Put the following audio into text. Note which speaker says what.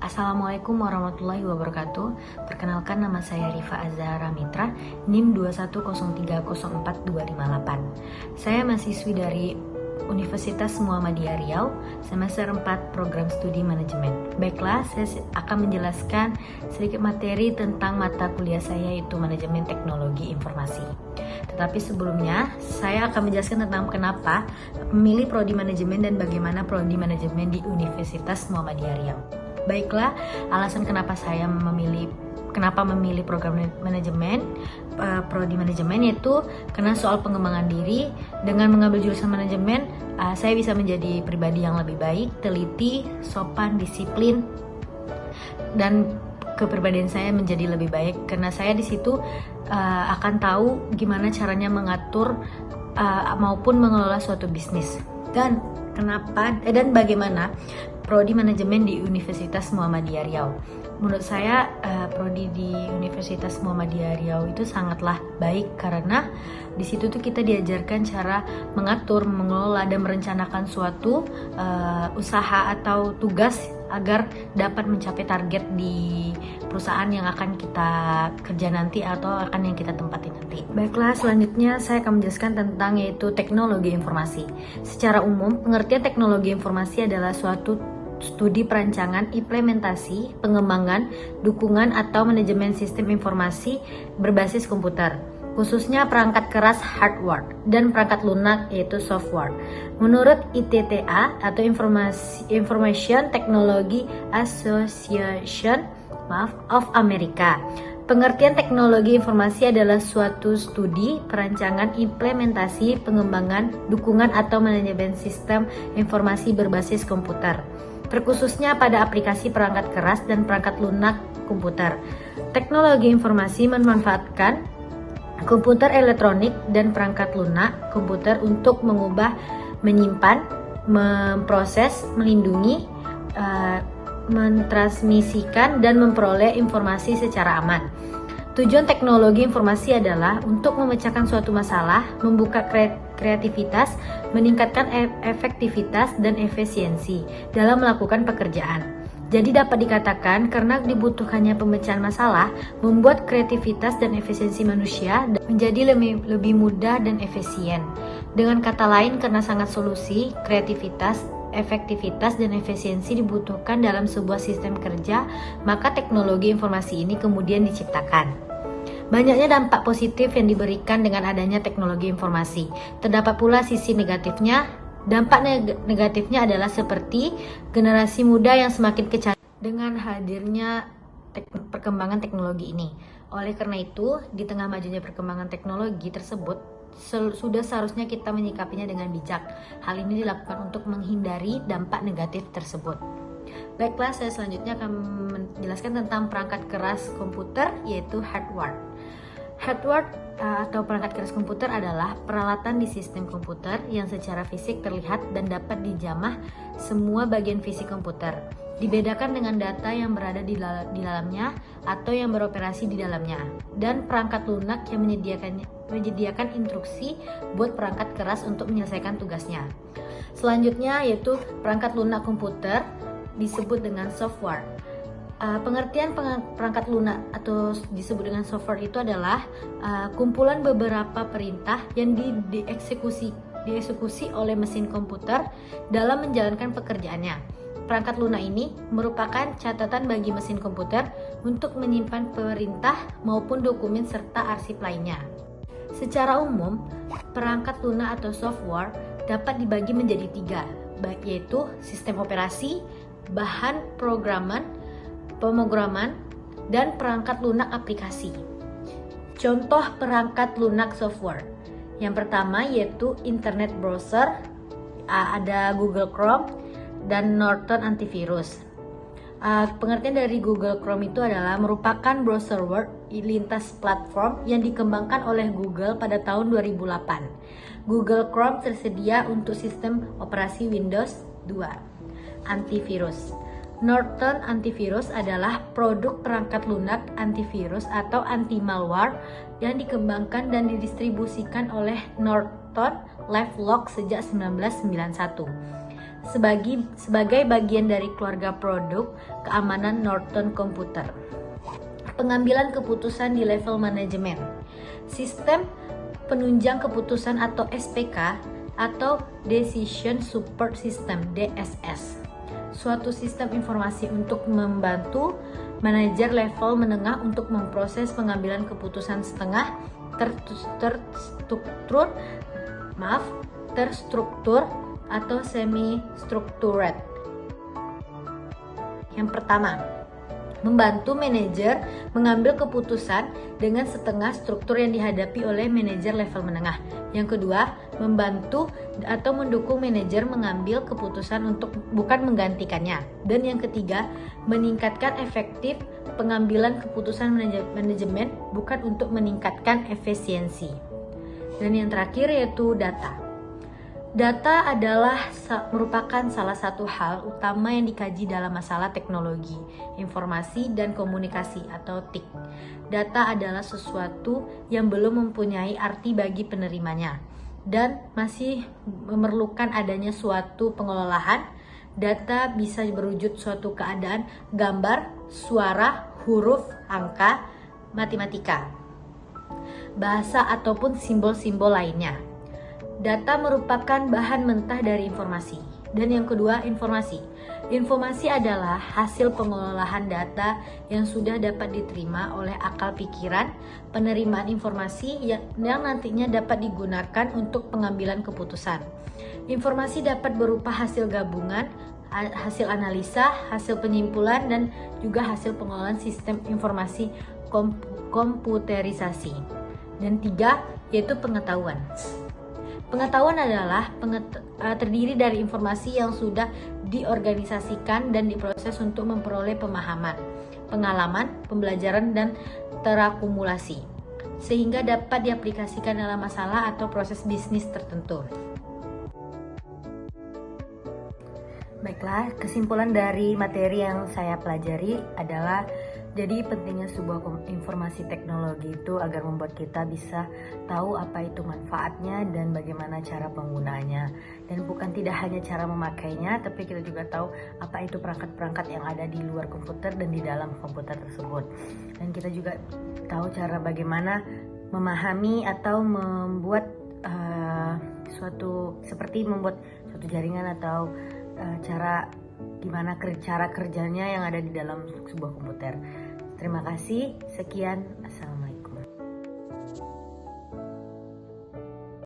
Speaker 1: Assalamualaikum warahmatullahi wabarakatuh. Perkenalkan, nama saya Rifa Azhara Mitra, NIM 210304258. Saya mahasiswi dari Universitas Muhammadiyah Riau, semester 4 program studi manajemen. Baiklah, saya akan menjelaskan sedikit materi tentang mata kuliah saya, yaitu manajemen teknologi informasi. Tetapi sebelumnya, saya akan menjelaskan tentang kenapa memilih prodi manajemen dan bagaimana prodi manajemen di Universitas Muhammadiyah Riau. Baiklah, alasan kenapa memilih program manajemen, prodi manajemen, yaitu karena soal pengembangan diri. Dengan mengambil jurusan manajemen, saya bisa menjadi pribadi yang lebih baik, teliti, sopan, disiplin, dan kepribadian saya menjadi lebih baik karena saya di situ akan tahu gimana caranya mengatur maupun mengelola suatu bisnis. Dan bagaimana prodi manajemen di Universitas Muhammadiyah Riau. Menurut saya prodi di Universitas Muhammadiyah Riau itu sangatlah baik karena di situ tuh kita diajarkan cara mengatur, mengelola dan merencanakan suatu usaha atau tugas agar dapat mencapai target di perusahaan yang akan kita kerja nanti atau akan yang kita tempati nanti. Baiklah, selanjutnya saya akan menjelaskan tentang yaitu teknologi informasi. Secara umum, pengertian teknologi informasi adalah suatu studi perancangan, implementasi, pengembangan, dukungan atau manajemen sistem informasi berbasis komputer, khususnya perangkat keras hardware dan perangkat lunak yaitu software. Menurut ITTA atau Information Technology Association of America, pengertian teknologi informasi adalah suatu studi, perancangan, implementasi, pengembangan, dukungan atau manajemen sistem informasi berbasis komputer, terkhususnya pada aplikasi perangkat keras dan perangkat lunak komputer. Teknologi informasi memanfaatkan komputer elektronik dan perangkat lunak komputer untuk mengubah, menyimpan, memproses, melindungi, mentransmisikan, dan memperoleh informasi secara aman. Tujuan teknologi informasi adalah untuk memecahkan suatu masalah, membuka kreativitas, meningkatkan efektivitas dan efisiensi dalam melakukan pekerjaan. Jadi dapat dikatakan karena dibutuhkannya pemecahan masalah, membuat kreativitas dan efisiensi manusia menjadi lebih mudah dan efisien. Dengan kata lain, karena sangat solusi, kreativitas, efektivitas, dan efisiensi dibutuhkan dalam sebuah sistem kerja, maka teknologi informasi ini kemudian diciptakan. Banyaknya dampak positif yang diberikan dengan adanya teknologi informasi. Terdapat pula sisi negatifnya. Dampak negatifnya adalah seperti generasi muda yang semakin kecanduan dengan hadirnya perkembangan teknologi ini. Oleh karena itu, di tengah majunya perkembangan teknologi tersebut, sudah seharusnya kita menyikapinya dengan bijak. Hal ini dilakukan untuk menghindari dampak negatif tersebut. Baiklah, saya selanjutnya akan menjelaskan tentang perangkat keras komputer, yaitu hardware. Hardware atau perangkat keras komputer adalah peralatan di sistem komputer yang secara fisik terlihat dan dapat dijamah semua bagian fisik komputer. Dibedakan dengan data yang berada di dalamnya atau yang beroperasi di dalamnya, dan perangkat lunak yang menyediakan instruksi buat perangkat keras untuk menyelesaikan tugasnya. Selanjutnya yaitu perangkat lunak komputer disebut dengan software. Pengertian perangkat lunak atau disebut dengan software itu adalah kumpulan beberapa perintah yang dieksekusi oleh mesin komputer dalam menjalankan pekerjaannya. Perangkat lunak ini merupakan catatan bagi mesin komputer untuk menyimpan perintah maupun dokumen serta arsip lainnya. Secara umum, perangkat lunak atau software dapat dibagi menjadi 3, yaitu sistem operasi, bahan pemrograman, dan perangkat lunak aplikasi. Contoh perangkat lunak software. Yang pertama yaitu Internet Browser, ada Google Chrome dan Norton Antivirus. Pengertian dari Google Chrome itu adalah merupakan browser web lintas platform yang dikembangkan oleh Google pada tahun 2008. Google Chrome tersedia untuk sistem operasi Windows 2. Antivirus. Norton Antivirus adalah produk perangkat lunak antivirus atau anti-malware yang dikembangkan dan didistribusikan oleh Norton LifeLock sejak 1991. sebagai bagian dari keluarga produk keamanan Norton Computer. Pengambilan keputusan di level manajemen. Sistem penunjang keputusan atau SPK atau Decision Support System (DSS). Suatu sistem informasi untuk membantu manajer level menengah untuk memproses pengambilan keputusan terstruktur atau semi-structured. Yang pertama, membantu manajer mengambil keputusan dengan setengah struktur yang dihadapi oleh manajer level menengah. Yang kedua, membantu atau mendukung manajer mengambil keputusan untuk bukan menggantikannya. Dan yang ketiga, meningkatkan efektif pengambilan keputusan manajemen bukan untuk meningkatkan efisiensi. Dan yang terakhir yaitu data. Data merupakan salah satu hal utama yang dikaji dalam masalah teknologi, informasi, dan komunikasi atau TIK. Data adalah sesuatu yang belum mempunyai arti bagi penerimanya dan masih memerlukan adanya suatu pengelolaan. Data bisa berwujud suatu keadaan gambar, suara, huruf, angka, matematika, bahasa, ataupun simbol-simbol lainnya. Data merupakan bahan mentah dari informasi. Dan yang kedua, informasi. Informasi adalah hasil pengolahan data yang sudah dapat diterima oleh akal pikiran, penerimaan informasi yang nantinya dapat digunakan untuk pengambilan keputusan. Informasi dapat berupa hasil gabungan, hasil analisa, hasil penyimpulan, dan juga hasil pengolahan sistem informasi komputerisasi. Dan tiga, yaitu pengetahuan. Pengetahuan adalah terdiri dari informasi yang sudah diorganisasikan dan diproses untuk memperoleh pemahaman, pengalaman, pembelajaran, dan terakumulasi, sehingga dapat diaplikasikan dalam masalah atau proses bisnis tertentu. Baiklah, kesimpulan dari materi yang saya pelajari adalah jadi pentingnya sebuah informasi teknologi itu agar membuat kita bisa tahu apa itu manfaatnya dan bagaimana cara penggunaannya. Dan bukan tidak hanya cara memakainya, tapi kita juga tahu apa itu perangkat-perangkat yang ada di luar komputer dan di dalam komputer tersebut. Dan kita juga tahu cara bagaimana memahami atau membuat seperti membuat suatu jaringan atau cara kerjanya yang ada di dalam sebuah komputer. Terima kasih, sekian, assalamualaikum.